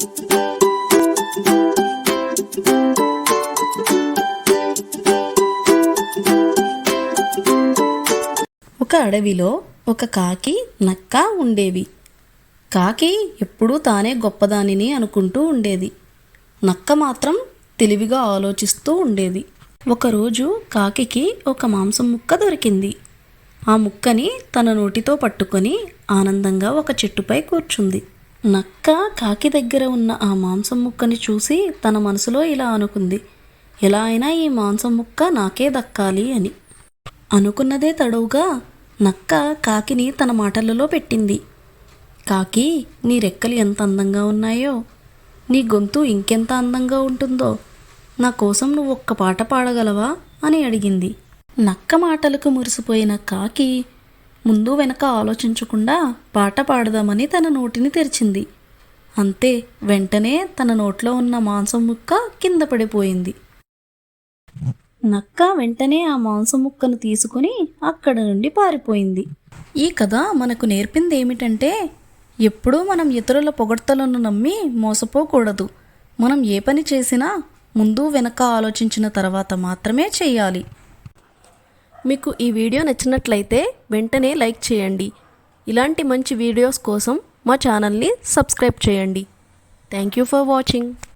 ఒక అడవిలో ఒక కాకి నక్క ఉండేవి. కాకి ఎప్పుడూ తానే గొప్పదానిని అనుకుంటూ ఉండేది. నక్క మాత్రం తెలివిగా ఆలోచిస్తూ ఉండేది. ఒకరోజు కాకికి ఒక మాంసం ముక్క దొరికింది. ఆ ముక్కని తన నోటితో పట్టుకొని ఆనందంగా ఒక చెట్టుపై కూర్చుంది. నక్క కాకి దగ్గర ఉన్న ఆ మాంసం ముక్కని చూసి తన మనసులో ఇలా అనుకుంది, ఎలా అయినా ఈ మాంసం ముక్క నాకే దక్కాలి అని. అనుకున్నదే తడవుగా నక్క కాకిని తన మాటలలో పెట్టింది. కాకి, నీ రెక్కలు ఎంత అందంగా ఉన్నాయో, నీ గొంతు ఇంకెంత అందంగా ఉంటుందో, నా కోసం నువ్వు ఒక్క పాట పాడగలవా అని అడిగింది. నక్క మాటలకు మురిసిపోయిన కాకి ముందు వెనక ఆలోచించకుండా పాట పాడదామని తన నోటిని తెరిచింది. అంతే, వెంటనే తన నోట్లో ఉన్న మాంసం ముక్క కింద పడిపోయింది. నక్క వెంటనే ఆ మాంసం ముక్కను తీసుకుని అక్కడ నుండి పారిపోయింది. ఈ కథ మనకు నేర్పింది ఏమిటంటే, ఎప్పుడూ మనం ఇతరుల పొగడ్తలను నమ్మి మోసపోకూడదు. మనం ఏ పని చేసినా ముందు వెనక ఆలోచించిన తర్వాత మాత్రమే చేయాలి. మీకు ఈ వీడియో నచ్చినట్లయితే వెంటనే లైక్ చేయండి. ఇలాంటి మంచి వీడియోస్ కోసం మా ఛానల్ని సబ్స్క్రైబ్ చేయండి. Thank you for watching.